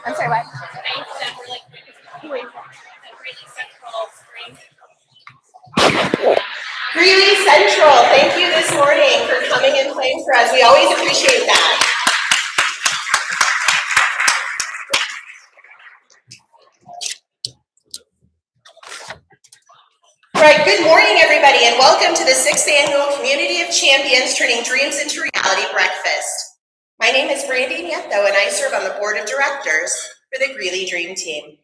I'm sorry, what? Greeley Central, thank you this morning for coming and playing for us. We always appreciate that. All right, good morning, everybody, and welcome to the 6th Annual Community of Champions Turning Dreams into Reality Breakfast. My name is Brandy Nieto, and I serve on the Board of Directors for the Greeley Dream Team.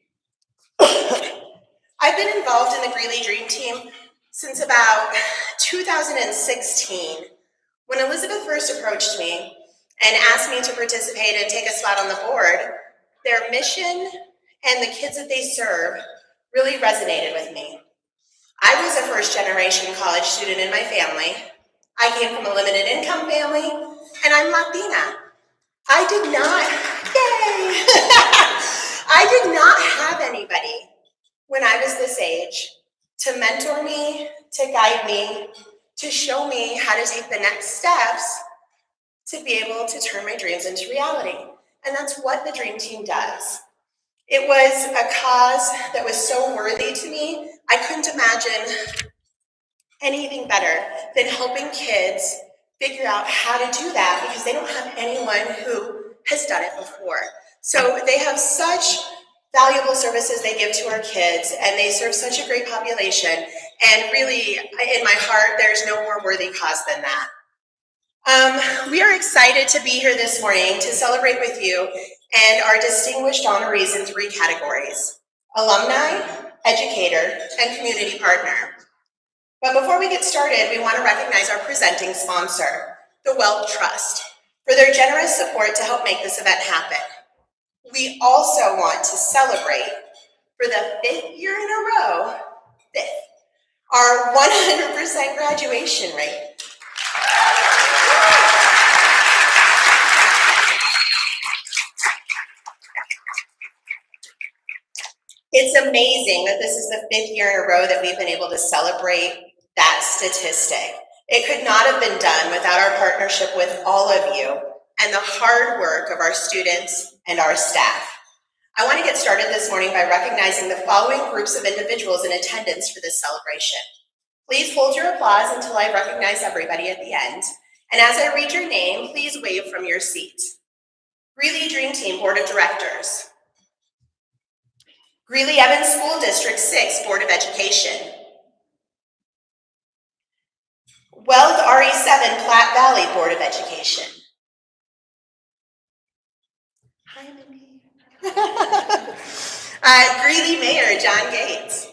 I've been involved in the Greeley Dream Team since about 2016, when Elizabeth first approached me and asked me to participate and take a spot on the board. Their mission and the kids that they serve really resonated with me. I was a first-generation college student in my family. I came from a limited income family, and I'm Latina. I did not have anybody when I was this age to mentor me, to guide me, to show me how to take the next steps to be able to turn my dreams into reality. And that's what the Dream Team does. It was a cause that was so worthy to me. I couldn't imagine anything better than helping kids figure out how to do that, because they don't have anyone who has done it before. So they have such valuable services they give to our kids, and they serve such a great population. And really, in my heart, there's no more worthy cause than that. We are excited to be here this morning to celebrate with you and our distinguished honorees in 3 categories: alumni, educator, and community partner. But before we get started, we want to recognize our presenting sponsor, the Wealth Trust, for their generous support to help make this event happen. We also want to celebrate, for the 5th year in a row, our 100% graduation rate. It's amazing that this is the 5th year in a row that we've been able to celebrate that statistic. It could not have been done without our partnership with all of you and the hard work of our students and our staff. I want to get started this morning by recognizing the following groups of individuals in attendance for this celebration. Please hold your applause until I recognize everybody at the end. And as I read your name, please wave from your seat. Greeley Dream Team Board of Directors. Greeley Evans School District 6 Board of Education. Weld RE7 Platte Valley Board of Education. Hi, Mindy. Greeley Mayor John Gates.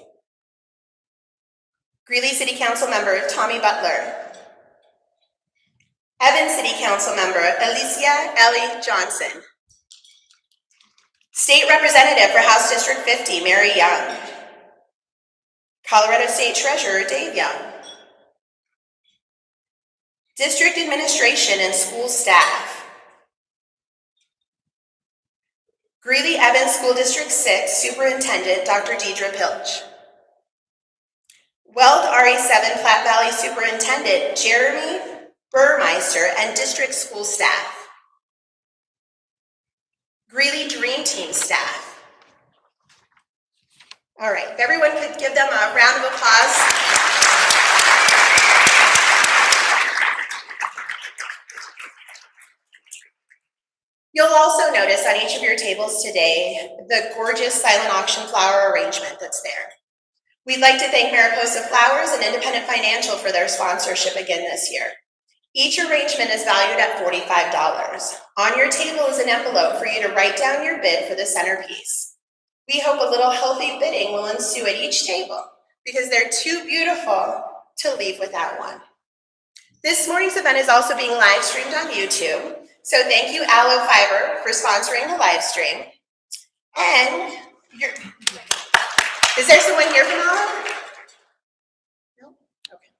Greeley City Council Member Tommy Butler. Evans City Council Member Alicia Ellie Johnson. State Representative for House District 50, Mary Young. Colorado State Treasurer, Dave Young. District Administration and School Staff. Greeley Evans School District 6 Superintendent, Dr. Deidre Pilch. Weld RE7 Platte Valley Superintendent, Jeremy Burmeister, and District School Staff. Greeley Dream Team staff. All right, if everyone could give them a round of applause. You'll also notice on each of your tables today the gorgeous silent auction flower arrangement that's there. We'd like to thank Mariposa Flowers and Independent Financial for their sponsorship again this year. Each arrangement is valued at $45. On your table is an envelope for you to write down your bid for the centerpiece. We hope a little healthy bidding will ensue at each table, because they're too beautiful to leave without one. This morning's event is also being live streamed on YouTube, so thank you Allo Fiber for sponsoring the live stream. And is there someone here from Allo? No? Okay.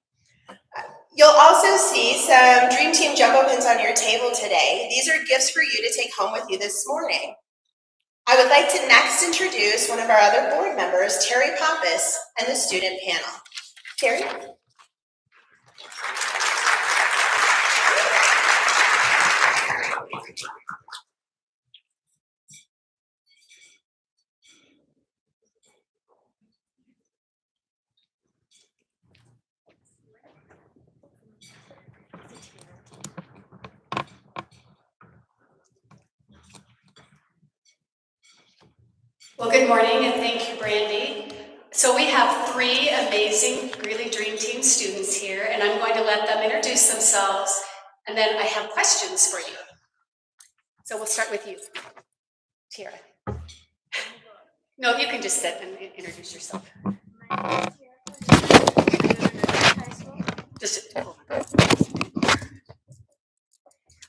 You'll also see some Dream Team Jumbo Pins on your table today. These are gifts for you to take home with you this morning. I would like to next introduce one of our other board members, Terry Pappas, and the student panel. Terry? Well, good morning and thank you, Brandy. So we have three amazing Greeley Dream Team students here, and I'm going to let them introduce themselves, and then I have questions for you. So we'll start with you, Tiara. No, you can just sit and introduce yourself. Just hold on.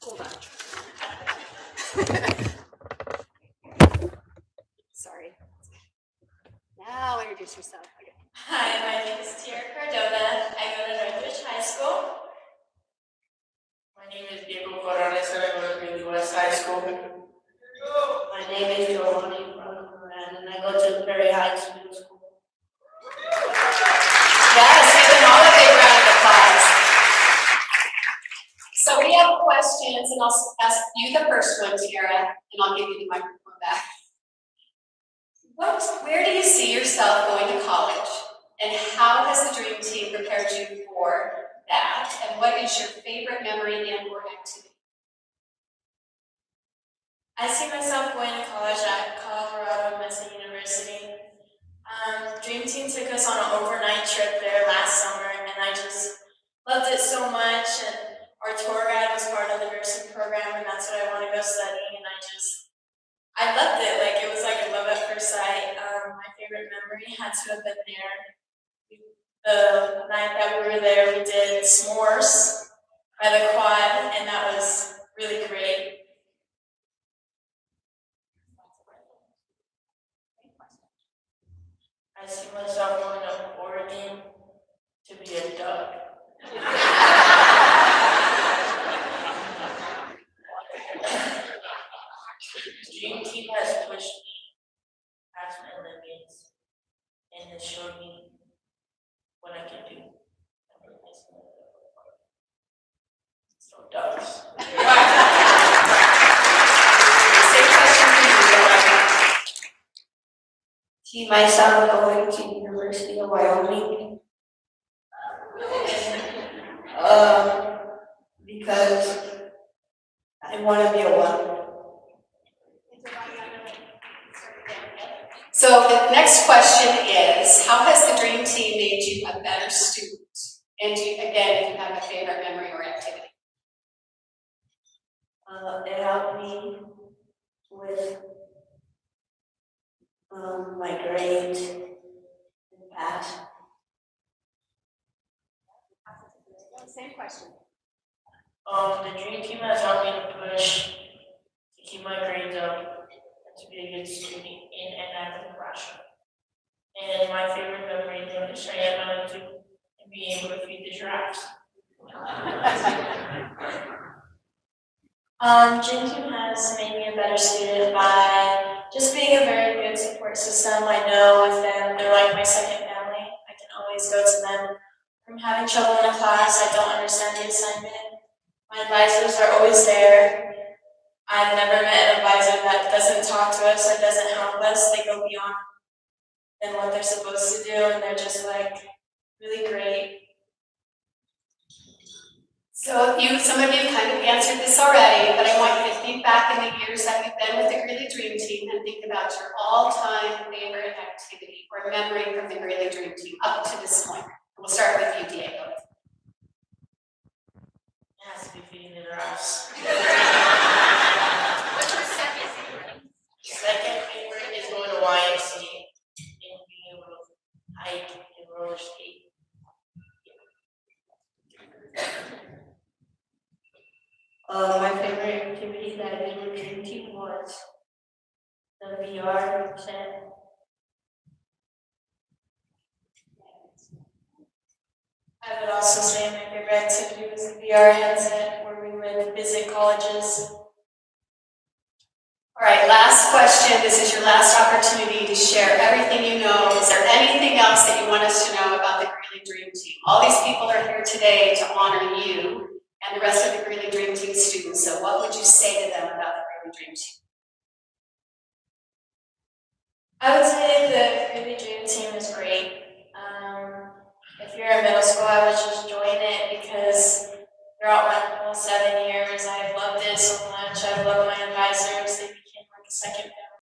Hold on. Sorry. Now introduce yourself. Okay. Hi, my name is Tiara Cardona. I go to Northridge High School. My name is Diego Corrales and I go to Greenville West High School. My name is Giovanni Moran and I go to Perry Heights Middle School. Yes, give them all a big round of applause. So we have questions, and I'll ask you the first one, Tiara, and I'll give you the microphone back. Where do you see yourself going to college, and how has the Dream Team prepared you for that, and what is your favorite memory and/or activity? I see myself going to college at Colorado Mesa University. Dream Team took us on an overnight trip there last summer, and I just loved it so much. And our tour guide was part of the nursing program, and that's what I want to go study. And I loved it. Like, it was like a love at first sight. My favorite memory had to have been there. The night that we were there, we did s'mores by the quad, and that was really great. I see myself going to Oregon to be a duck. Dream Team has pushed me past my limits and has shown me what I can do. So ducks. Same question for you. See myself going to University of Wyoming. Because I want to be a wonder. So the next question is, how has the Dream Team made you a better student? And again, if you have a favorite memory or activity. It helped me with my grades and pass. Same question. The Dream Team has helped me to push to keep my grades up and to be a good student in and out of the classroom. And my favorite memory is Cheyenne Mountain Zoo and being able to feed the giraffes. Dream Team has made me a better student by just being a very good support system. I know with them, they're like my second family. I can always go to them. From having trouble in a class, I don't understand the assignment. My advisors are always there. I've never met an advisor that doesn't talk to us or doesn't help us. They go beyond than what they're supposed to do, and they're just like really great. So some of you kind of answered this already, but I want you to think back in the years that you've been with the Greeley Dream Team and think about your all-time favorite activity or memory from the Greeley Dream Team up to this point. We'll start with you, Diego. It has to be feeding the giraffes. What's your second favorite? Second favorite is going to YMCA and being able to hike and roller skate. My favorite activity that I did with Dream Team was the VR set. I would also say my favorite activity was the VR headset where we would visit colleges. All right, last question. This is your last opportunity to share everything you know. Is there anything else that you want us to know about the Greeley Dream Team? All these people are here today to honor you and the rest of the Greeley Dream Team students. So what would you say to them about the Greeley Dream Team? I would say the Greeley Dream Team is great. If you're in middle school, I would just join it because throughout my whole 7 years, I've loved it so much. I've loved my advisors. They became like a second family.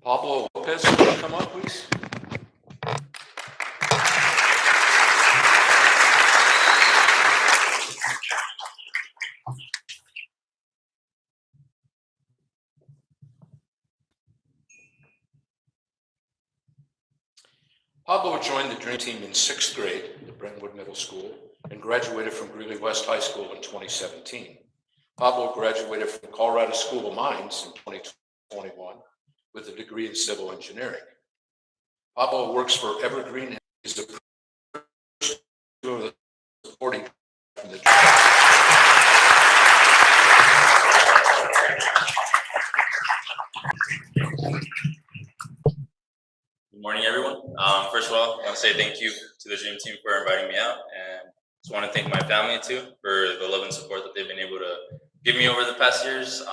Pablo Lopez, can you come up, please? Pablo joined the Dream Team in 6th grade at Brentwood Middle School and graduated from Greeley West High School in 2017. Pablo graduated from Colorado School of Mines in 2021 with a degree in civil engineering. Pablo works for Evergreen and is the of the supporting from the Good morning, everyone. First of all, I want to say thank you to the Dream Team for inviting me out, and just want to thank my family too for the love and support that they've been able to give me over the past years.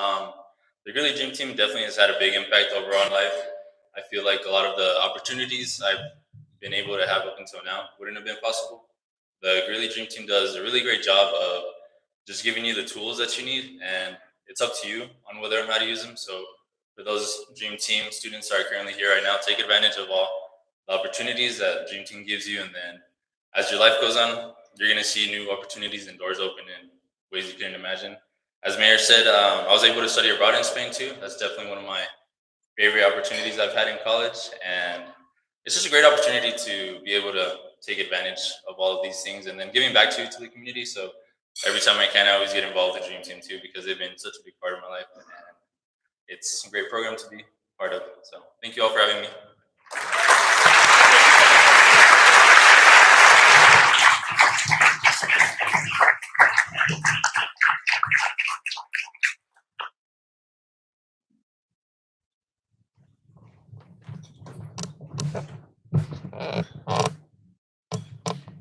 The Greeley Dream Team definitely has had a big impact overall in life. I feel like a lot of the opportunities I've been able to have up until now wouldn't have been possible. The Greeley Dream Team does a really great job of just giving you the tools that you need, and it's up to you on whether or not to use them. So for those Dream Team students that are currently here right now, take advantage of all the opportunities that Dream Team gives you. And then as your life goes on, you're going to see new opportunities and doors open in ways you couldn't imagine. As Mayor said, I was able to study abroad in Spain too. That's definitely one of my favorite opportunities I've had in college. And it's just a great opportunity to be able to take advantage of all of these things and then giving back to the community. So every time I can, I always get involved with Dream Team too, because they've been such a big part of my life. And it's a great program to be part of. So thank you all for having me.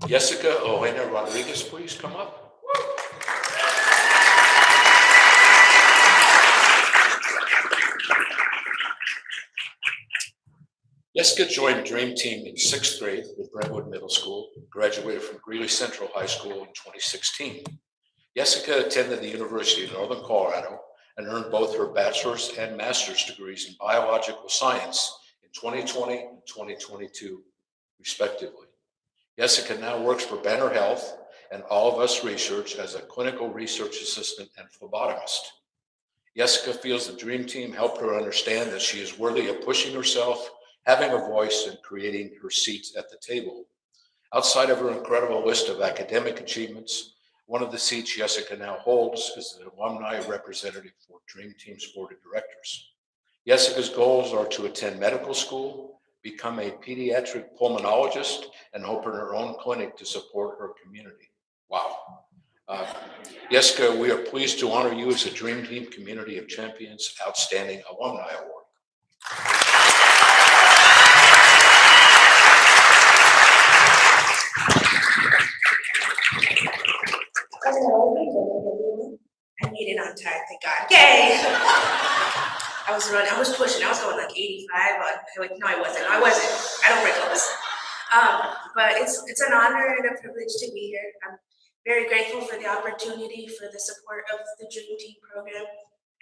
Jessica Elena Rodriguez, please come up. Jessica joined Dream Team in 6th grade at Brentwood Middle School, graduated from Greeley Central High School in 2016. Jessica attended the University of Northern Colorado and earned both her bachelor's and master's degrees in biological science in 2020 and 2022, respectively. Jessica now works for Banner Health and All of Us Research as a clinical research assistant and phlebotomist. Jessica feels the Dream Team helped her understand that she is worthy of pushing herself, having a voice, and creating her seat at the table. Outside of her incredible list of academic achievements, one of the seats Jessica now holds is the alumni representative for Dream Team's board of directors. Jessica's goals are to attend medical school, become a pediatric pulmonologist, and open her own clinic to support her community. Wow. Jessica, we are pleased to honor you as a Dream Team Community of Champions Outstanding Alumni Award. I made it on time, thank God. Yay! I was running, I was pushing, I was going like 85. No, I wasn't. I don't break those. But it's an honor and a privilege to be here. I'm very grateful for the opportunity, for the support of the Dream Team program.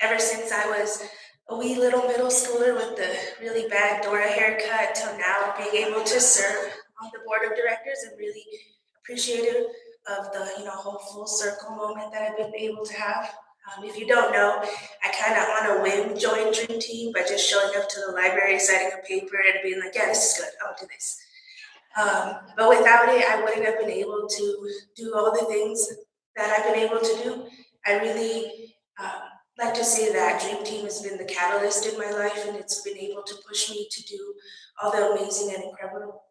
Ever since I was a wee little middle schooler with the really bad Dora haircut till now being able to serve on the board of directors, I'm really appreciative of the whole full circle moment that I've been able to have. If you don't know, I kind of on a whim joined Dream Team by just showing up to the library, signing a paper, and being like, yeah, this is good, I'll do this. But without it, I wouldn't have been able to do all the things that I've been able to do. I really like to say that Dream Team has been the catalyst in my life, and it's been able to push me to do all the amazing and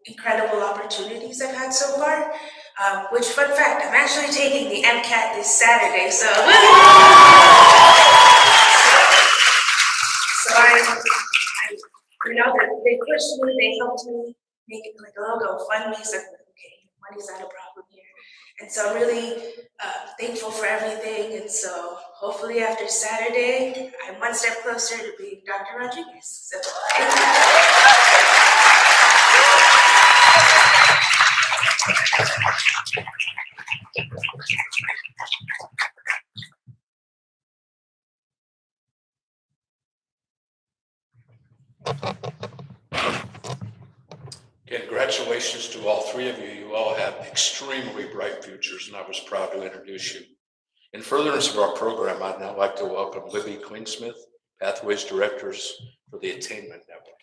incredible opportunities I've had so far. Which, fun fact, I'm actually taking the MCAT this Saturday, so they pushed me, they helped me make it like a little GoFundMe, so I'm like, okay, money's not a problem here. And so I'm really thankful for everything, and so hopefully after Saturday, I'm one step closer to being Dr. Rodriguez. So thank you. Congratulations to all three of you. You all have extremely bright futures, and I was proud to introduce you. In furtherance of our program, I'd now like to welcome Libby Queensmith, Pathways Directors for the Attainment Network.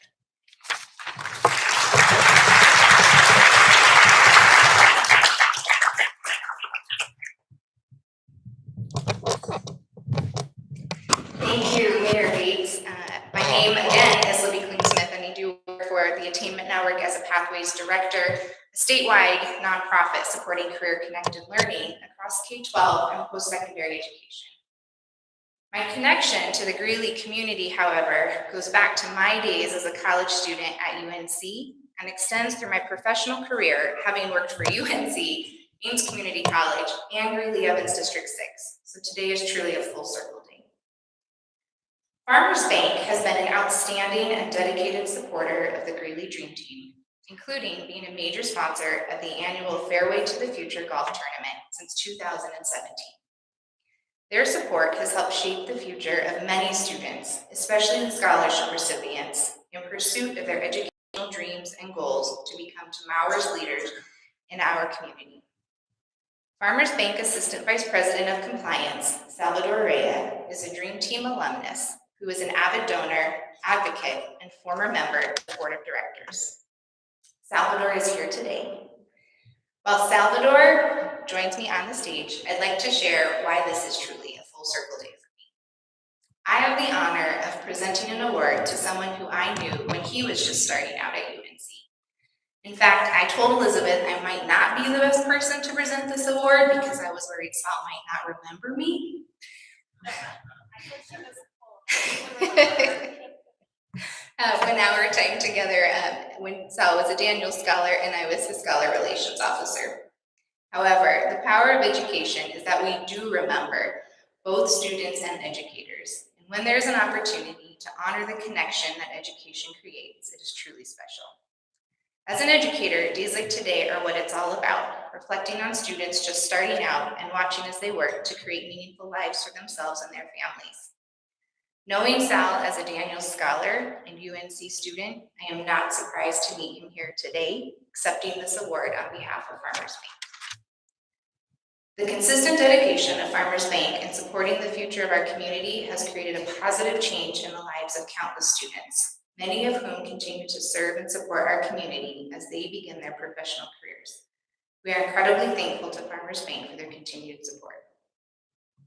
Thank you, Mayor Bates. My name again is Libby Queensmith, and I do work for the Attainment Network as a Pathways Director, a statewide nonprofit supporting career-connected learning across K-12 and post-secondary education. My connection to the Greeley community, however, goes back to my days as a college student at UNC and extends through my professional career, having worked for UNC, Ames Community College, and Greeley Evans District 6. So today is truly a full circle day. Farmers Bank has been an outstanding and dedicated supporter of the Greeley Dream Team, including being a major sponsor of the annual Fairway to the Future golf tournament since 2017. Their support has helped shape the future of many students, especially the scholarship recipients, in pursuit of their educational dreams and goals to become tomorrow's leaders in our community. Farmers Bank Assistant Vice President of Compliance, Salvador Rea, is a Dream Team alumnus who is an avid donor, advocate, and former member of the Board of Directors. Salvador is here today. While Salvador joins me on the stage, I'd like to share why this is truly a full circle day for me. I have the honor of presenting an award to someone who I knew when he was just starting out at UNC. In fact, I told Elizabeth I might not be the best person to present this award because I was worried Sal might not remember me. When our time together, when Sal was a Daniel Scholar and I was his Scholar Relations Officer. However, the power of education is that we do remember both students and educators. And when there's an opportunity to honor the connection that education creates, it is truly special. As an educator, days like today are what it's all about, reflecting on students just starting out and watching as they work to create meaningful lives for themselves and their families. Knowing Sal as a Daniel Scholar and UNC student, I am not surprised to meet him here today, accepting this award on behalf of Farmers Bank. The consistent dedication of Farmers Bank in supporting the future of our community has created a positive change in the lives of countless students, many of whom continue to serve and support our community as they begin their professional careers. We are incredibly thankful to Farmers Bank for their continued support.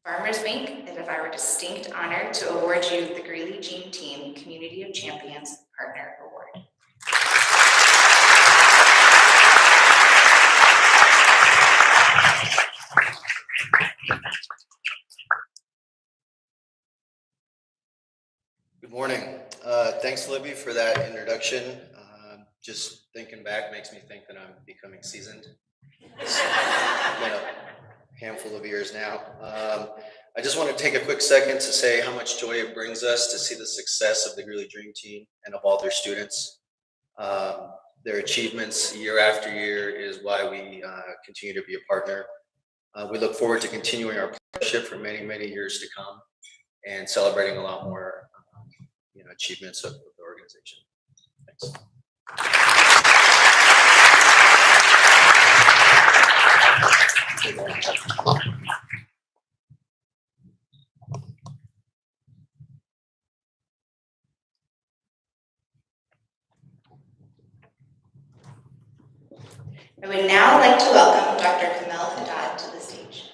Farmers Bank, it is our distinct honor to award you the Greeley Dream Team Community of Champions Partner Award. Good morning. Thanks, Libby, for that introduction. Just thinking back makes me think that I'm becoming seasoned. It's been a handful of years now. I just want to take a quick second to say how much joy it brings us to see the success of the Greeley Dream Team and of all their students. Their achievements year after year is why we continue to be a partner. We look forward to continuing our partnership for many, many years to come and celebrating a lot more achievements of the organization. Thanks. I would now like to welcome Dr. Kamel Haddad to the stage.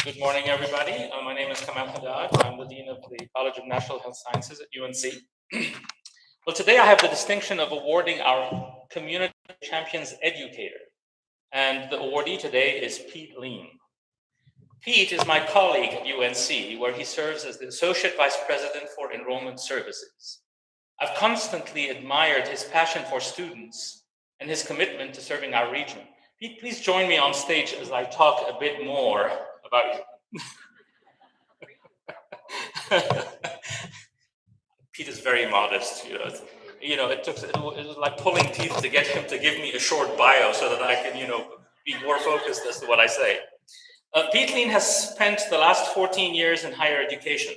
Good morning, everybody. My name is Kamel Haddad. I'm the Dean of the College of Natural Health Sciences at UNC. Well, today I have the distinction of awarding our Community Champions Educator. And the awardee today is Pete Lean. Pete is my colleague at UNC, where he serves as the Associate Vice President for Enrollment Services. I've constantly admired his passion for students and his commitment to serving our region. Pete, please join me on stage as I talk a bit more about you. Pete is very modest, it was like pulling teeth to get him to give me a short bio so that I can, be more focused as to what I say. Pete Lean has spent the last 14 years in higher education.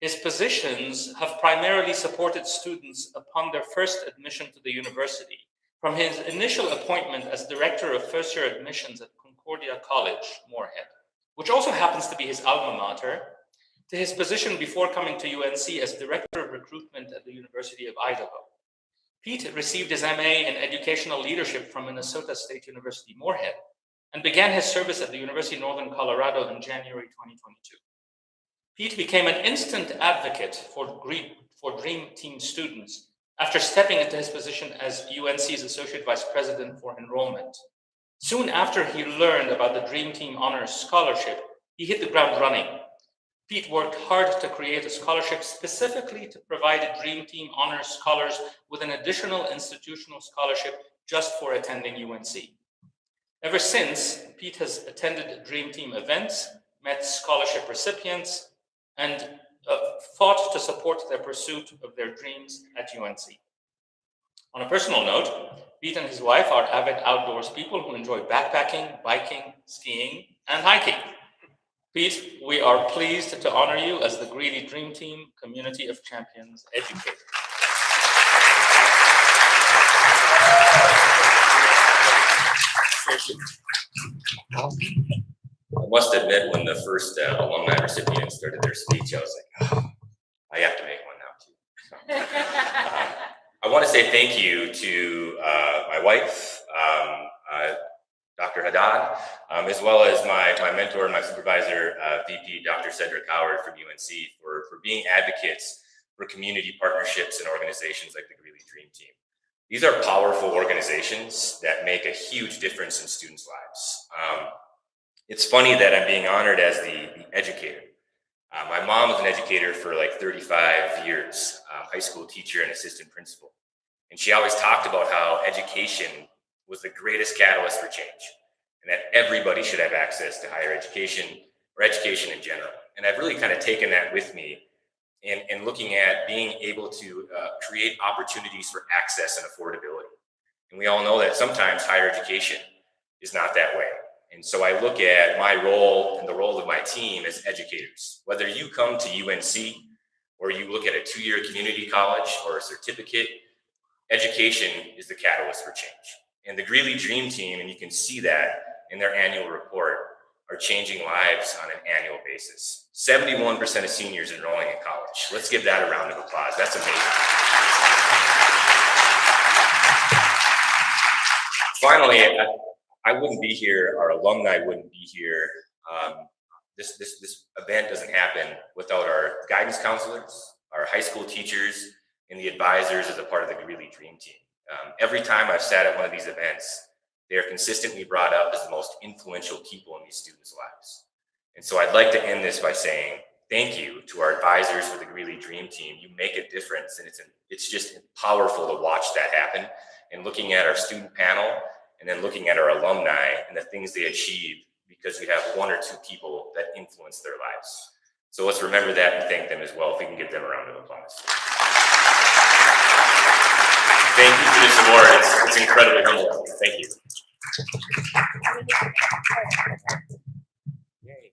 His positions have primarily supported students upon their first admission to the university, from his initial appointment as Director of First-Year Admissions at Concordia College, Moorhead, which also happens to be his alma mater, to his position before coming to UNC as Director of Recruitment at the University of Idaho. Pete received his MA in Educational Leadership from Minnesota State University, Moorhead, and began his service at the University of Northern Colorado in January 2022. Pete became an instant advocate for Dream Team students after stepping into his position as UNC's Associate Vice President for Enrollment. Soon after he learned about the Dream Team Honors Scholarship, he hit the ground running. Pete worked hard to create a scholarship specifically to provide Dream Team Honors scholars with an additional institutional scholarship just for attending UNC. Ever since, Pete has attended Dream Team events, met scholarship recipients, and fought to support their pursuit of their dreams at UNC. On a personal note, Pete and his wife are avid outdoors people who enjoy backpacking, biking, skiing, and hiking. Pete, we are pleased to honor you as the Greeley Dream Team Community of Champions educator. I must admit, when the first alumni recipient started their speech, I was like, oh, I have to make one now too. So, I want to say thank you to my wife, Dr. Haddad, as well as my mentor and my supervisor, VP Dr. Cedric Howard from UNC, for being advocates for community partnerships and organizations like the Greeley Dream Team. These are powerful organizations that make a huge difference in students' lives. It's funny that I'm being honored as the educator. My mom was an educator for like 35 years, high school teacher and assistant principal. And she always talked about how education was the greatest catalyst for change, and that everybody should have access to higher education or education in general. And I've really kind of taken that with me in looking at being able to create opportunities for access and affordability. And we all know that sometimes higher education is not that way. And so I look at my role and the role of my team as educators. Whether you come to UNC or you look at a 2-year community college or a certificate, education is the catalyst for change. And the Greeley Dream Team, and you can see that in their annual report, are changing lives on an annual basis. 71% of seniors enrolling in college. Let's give that a round of applause. That's amazing. Finally, I wouldn't be here, our alumni wouldn't be here. This event doesn't happen without our guidance counselors, our high school teachers, and the advisors as a part of the Greeley Dream Team. Every time I've sat at one of these events, they are consistently brought up as the most influential people in these students' lives. And so I'd like to end this by saying thank you to our advisors for the Greeley Dream Team. You make a difference, and it's just powerful to watch that happen. And looking at our student panel, and then looking at our alumni and the things they achieve because we have 1 or 2 people that influence their lives. So let's remember that and thank them as well, if we can give them a round of applause. Thank you for this award. It's incredibly humbling. Thank you. Yay,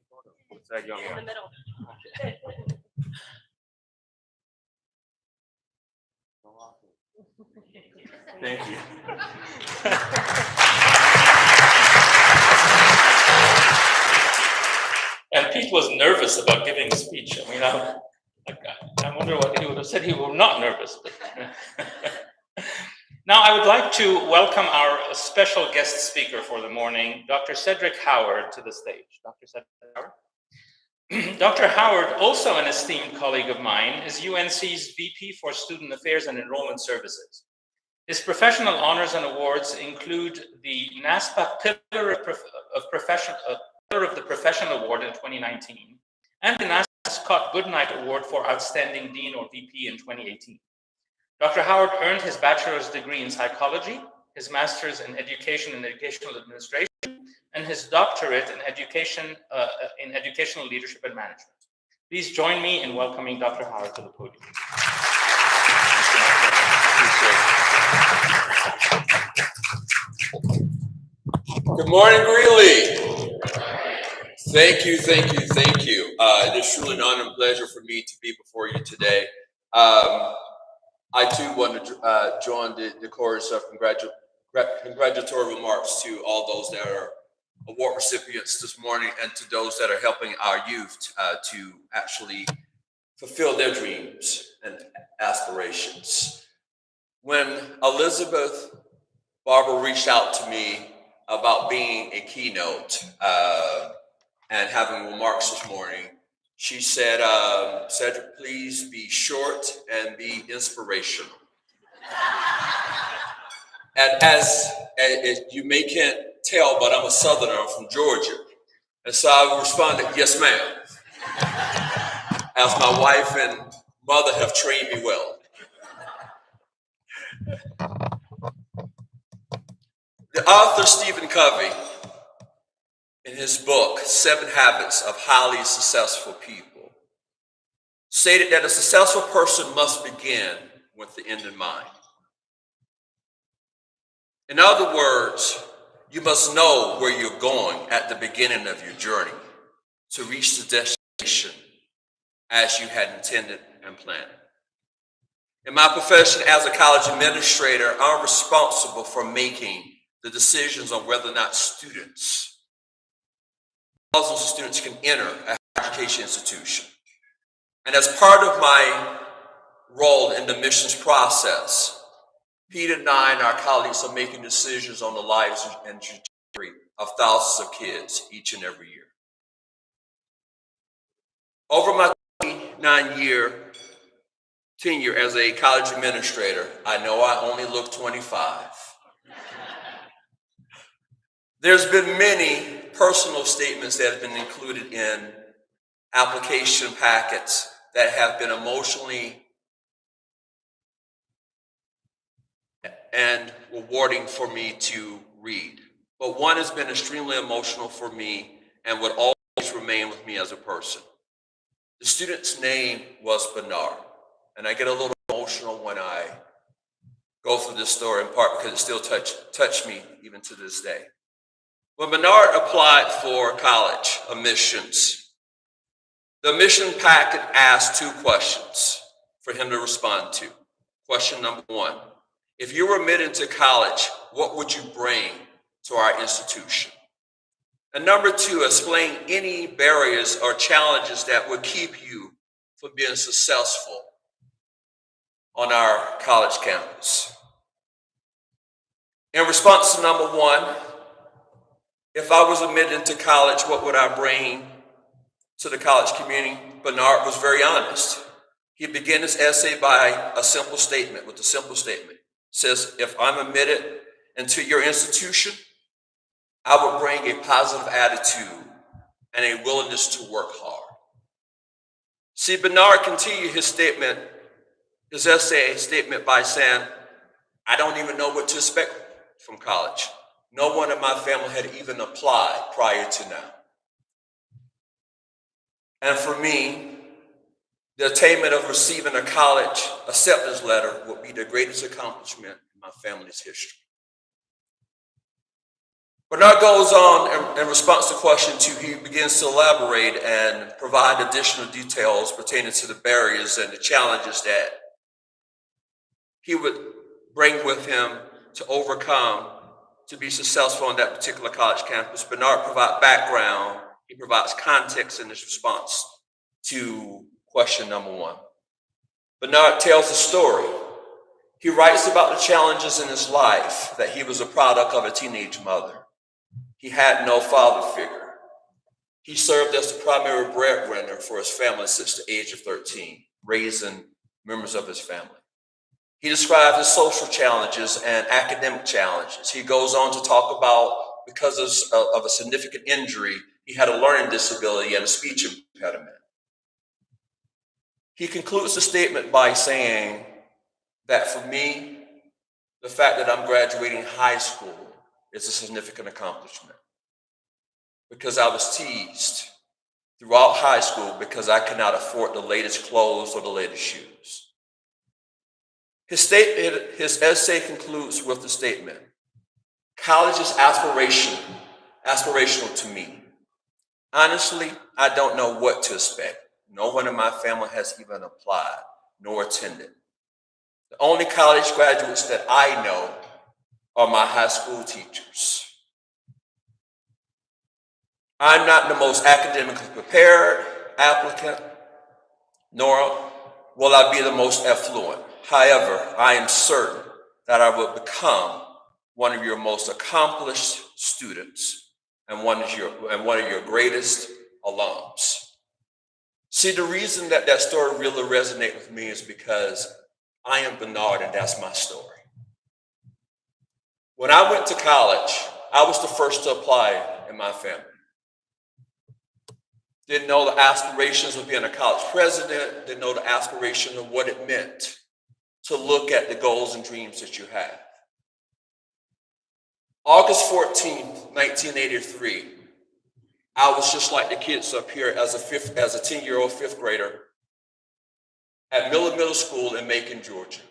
what's that young one? In the middle. Thank you. And Pete was nervous about giving a speech. I mean, I wonder what he would have said. He was not nervous. Now, I would like to welcome our special guest speaker for the morning, Dr. Cedric Howard, to the stage. Dr. Cedric Howard. Dr. Howard, also an esteemed colleague of mine, is UNC's VP for Student Affairs and Enrollment Services. His professional honors and awards include the NASPA Pillar of the Profession Award in 2019 and the NASPA Scott Goodnight Award for Outstanding Dean or VP in 2018. Dr. Howard earned his bachelor's degree in psychology, his master's in education and educational administration, and his doctorate in educational leadership and management. Please join me in welcoming Dr. Howard to the podium. Good morning, Greeley. Thank you. It is truly an honor and pleasure for me to be before you today. I too want to join the chorus of congratulatory remarks to all those that are award recipients this morning and to those that are helping our youth to actually fulfill their dreams and aspirations. When Elizabeth Barber reached out to me about being a keynote and having remarks this morning, she said, Cedric, please be short and be inspirational. And as you may can't tell, but I'm a Southerner, I'm from Georgia. And so I responded, yes, ma'am, as my wife and mother have trained me well. The author Stephen Covey, in his book, 7 Habits of Highly Successful People, stated that a successful person must begin with the end in mind. In other words, you must know where you're going at the beginning of your journey to reach the destination as you had intended and planned. In my profession as a college administrator, I'm responsible for making the decisions on whether or not thousands of students can enter a higher education institution. And as part of my role in the admissions process, Peter and I and our colleagues are making decisions on the lives and trajectory of thousands of kids each and every year. Over my 29-year tenure as a college administrator, I know I only look 25. There's been many personal statements that have been included in application packets that have been emotionally and rewarding for me to read. But one has been extremely emotional for me and would always remain with me as a person. The student's name was Bernard, and I get a little emotional when I go through this story, in part because it still touched me even to this day. When Bernard applied for college admissions, the admission packet asked 2 questions for him to respond to. Question number 1, if you were admitted to college, what would you bring to our institution? And number 2, explain any barriers or challenges that would keep you from being successful on our college campus. In response to number 1, if I was admitted into college, what would I bring to the college community? Bernard was very honest. He began his essay by a simple statement, with a simple statement. It says, if I'm admitted into your institution, I would bring a positive attitude and a willingness to work hard. See, Bernard continued his essay statement by saying, I don't even know what to expect from college. No one in my family had even applied prior to now. And for me, the attainment of receiving a college acceptance letter would be the greatest accomplishment in my family's history. Bernard goes on in response to question 2, he begins to elaborate and provide additional details pertaining to the barriers and the challenges that he would bring with him to overcome to be successful on that particular college campus. Bernard provides background, he provides context in his response to question number 1. Bernard tells a story. He writes about the challenges in his life, that he was a product of a teenage mother. He had no father figure. He served as the primary breadwinner for his family since the age of 13, raising members of his family. He described his social challenges and academic challenges. He goes on to talk about, because of a significant injury, he had a learning disability and a speech impediment. He concludes the statement by saying that for me, the fact that I'm graduating high school is a significant accomplishment, because I was teased throughout high school because I could not afford the latest clothes or the latest shoes. His essay concludes with the statement, college is aspirational to me. Honestly, I don't know what to expect. No one in my family has even applied nor attended. The only college graduates that I know are my high school teachers. I'm not the most academically prepared applicant, nor will I be the most affluent. However, I am certain that I will become one of your most accomplished students and one of your greatest alums. See, the reason that story really resonates with me is because I am Bernard and that's my story. When I went to college, I was the first to apply in my family. Didn't know the aspirations of being a college president, didn't know the aspiration of what it meant to look at the goals and dreams that you have. August 14th, 1983, I was just like the kids up here as a 10-year-old fifth grader at Miller Middle School in Macon, Georgia.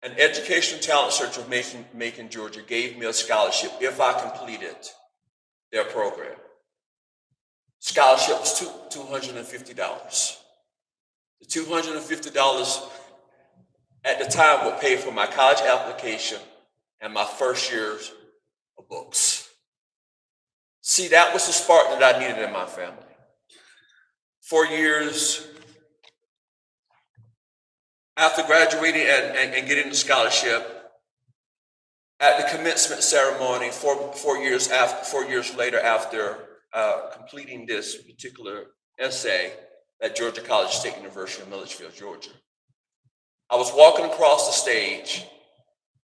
An education talent search of Macon, Georgia gave me a scholarship if I completed their program. Scholarship was $250. The $250 at the time would pay for my college application and my first year's of books. See, that was the spark that I needed in my family. 4 years after graduating and getting the scholarship, at the commencement ceremony, 4 years later after completing this particular essay at Georgia College State University in Milledgeville, Georgia, I was walking across the stage,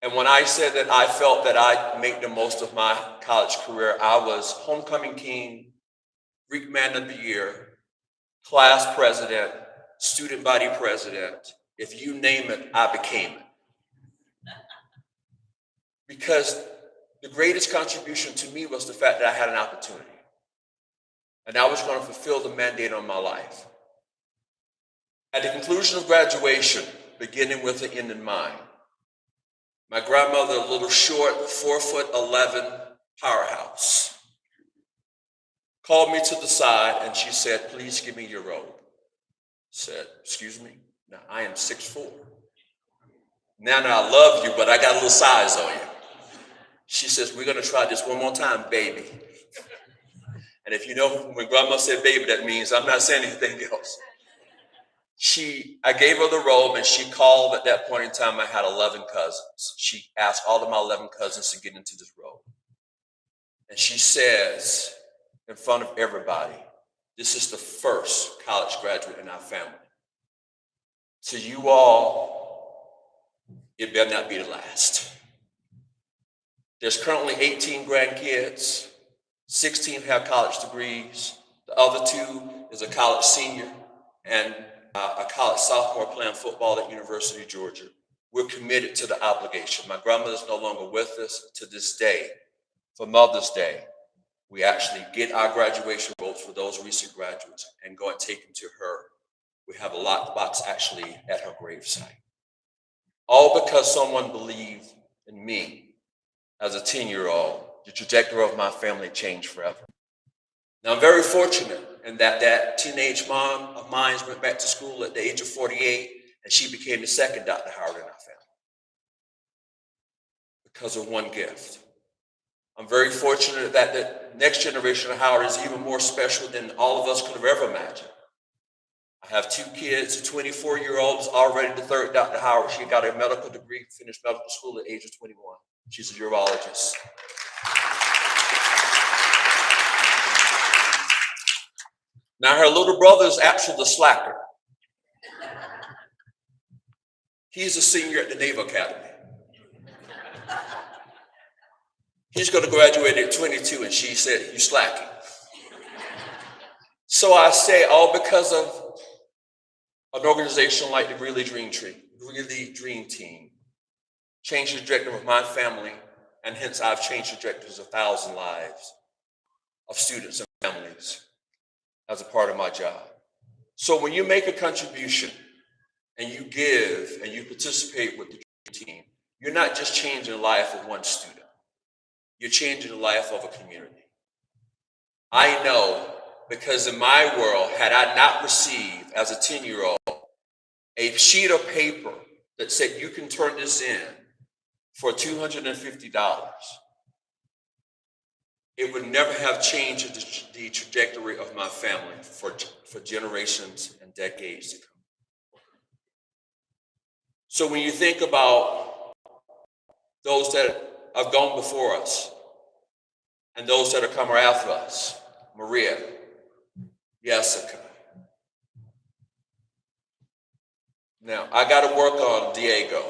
and when I said that I felt that I'd make the most of my college career, I was homecoming king, Greek man of the year, class president, student body president. If you name it, I became it. Because the greatest contribution to me was the fact that I had an opportunity. And I was going to fulfill the mandate on my life. At the conclusion of graduation, beginning with the end in mind, my grandmother, a little short, 4'11" powerhouse, called me to the side and she said, "Please give me your robe." I said, "Excuse me? Now I am 6'4". Now I love you, but I got a little size on you. She says, "We're going to try this one more time, baby." And if you know, when grandma said baby, that means I'm not saying anything else. I gave her the robe and she called. At that point in time, I had 11 cousins. She asked all of my 11 cousins to get into this robe. And she says, in front of everybody, "This is the first college graduate in our family. To you all, it better not be the last." There's currently 18 grandkids, 16 have college degrees. The other 2 is a college senior and a college sophomore playing football at University of Georgia. We're committed to the obligation. My grandmother's no longer with us. To this day, for Mother's Day, we actually get our graduation robes for those recent graduates and go and take them to her. We have a lockbox actually at her gravesite. All because someone believed in me as a 10-year-old. The trajectory of my family changed forever. Now, I'm very fortunate in that teenage mom of mine went back to school at the age of 48, and she became the second Dr. Howard in our family because of one gift. I'm very fortunate that the next generation of Howard is even more special than all of us could have ever imagined. I have 2 kids. A 24-year-old is already the third Dr. Howard. She got a medical degree, finished medical school at the age of 21. She's a urologist. Now, her little brother is actually the slacker. He's a senior at the Naval Academy. He's going to graduate at 22, and she said, "You slacking." So I say, all because of an organization like the Greeley Dream Team, changed the trajectory of my family, and hence I've changed the trajectories of 1,000 lives of students and families as a part of my job. So when you make a contribution and you give and you participate with the Dream Team, you're not just changing the life of one student. You're changing the life of a community. I know because in my world, had I not received as a 10-year-old a sheet of paper that said you can turn this in for $250, it would never have changed the trajectory of my family for generations and decades to come. So when you think about those that have gone before us and those that are coming after us, Maria, Jessica. Now, I got to work on Diego.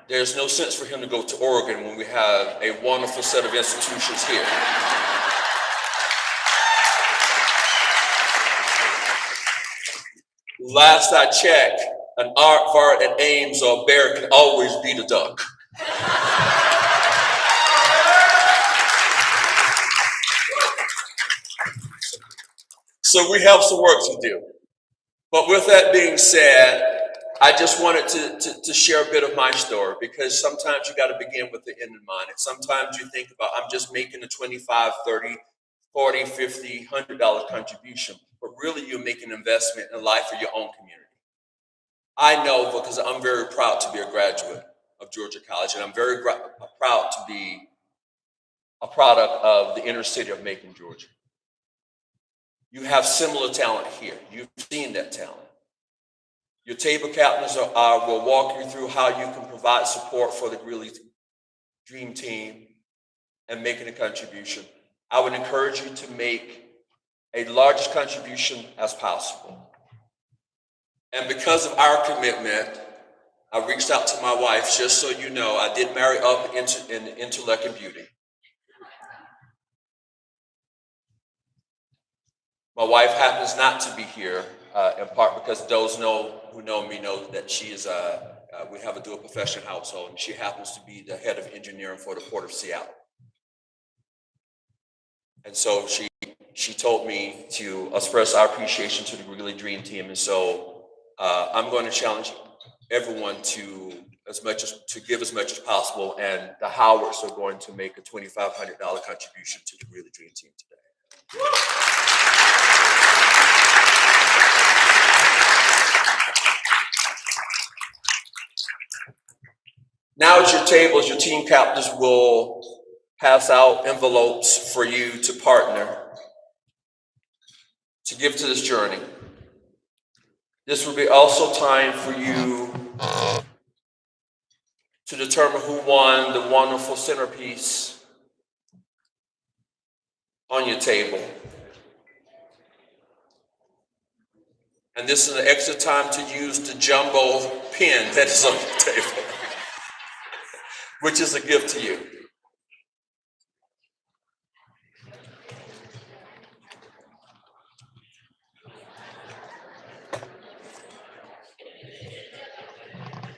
There's no sense for him to go to Oregon when we have a wonderful set of institutions here. Last I checked, an aardvark at Ames or a bear can always beat a duck. So we have some work to do. But with that being said, I just wanted to share a bit of my story, because sometimes you got to begin with the end in mind. And sometimes you think about, I'm just making a $25, $30, $40, $50, $100 contribution, but really you're making an investment in the life of your own community. I know, because I'm very proud to be a graduate of Georgia College, and I'm very proud to be a product of the inner city of Macon, Georgia. You have similar talent here. You've seen that talent. Your table captains will walk you through how you can provide support for the Greeley Dream Team and making a contribution. I would encourage you to make a largest contribution as possible. And because of our commitment, I reached out to my wife. Just so you know, I did marry up in intellect and beauty. My wife happens not to be here, in part because those who know me know that she is we have a dual profession household, and she happens to be the head of engineering for the Port of Seattle. And so she told me to express our appreciation to the Greeley Dream Team, and so I'm going to challenge everyone to give as much as possible, and the Howards are going to make a $2,500 contribution to the Greeley Dream Team today. Now at your tables, your team captains will pass out envelopes for you to partner, to give to this journey. This will be also time for you to determine who won the wonderful centerpiece on your table. And this is an extra time to use the jumbo pen that is on your table, which is a gift to you.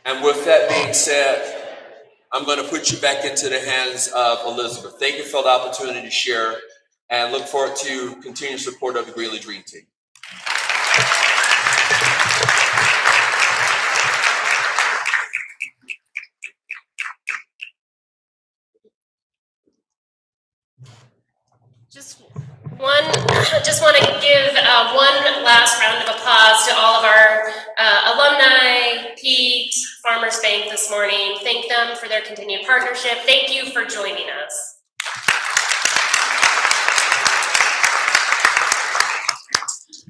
And with that being said, I'm going to put you back into the hands of Elizabeth. Thank you for the opportunity to share, and look forward to continued support of the Greeley Dream Team. Just want to give one last round of applause to all of our alumni, Pete, Farmers Bank this morning. Thank them for their continued partnership. Thank you for joining us.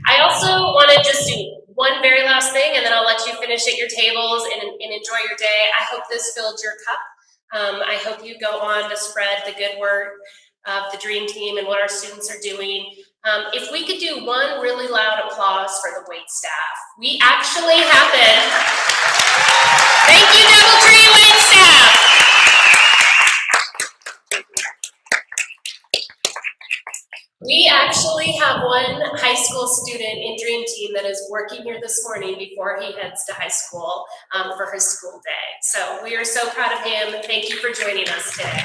I also want to just do one very last thing, and then I'll let you finish at your tables and enjoy your day. I hope this filled your cup. I hope you go on to spread the good word of the Dream Team and what our students are doing. If we could do one really loud applause for the wait staff. We actually have it. Thank you, DoubleTree wait staff. We actually have one high school student in Dream Team that is working here this morning before he heads to high school for his school day. So we are so proud of him. Thank you for joining us today.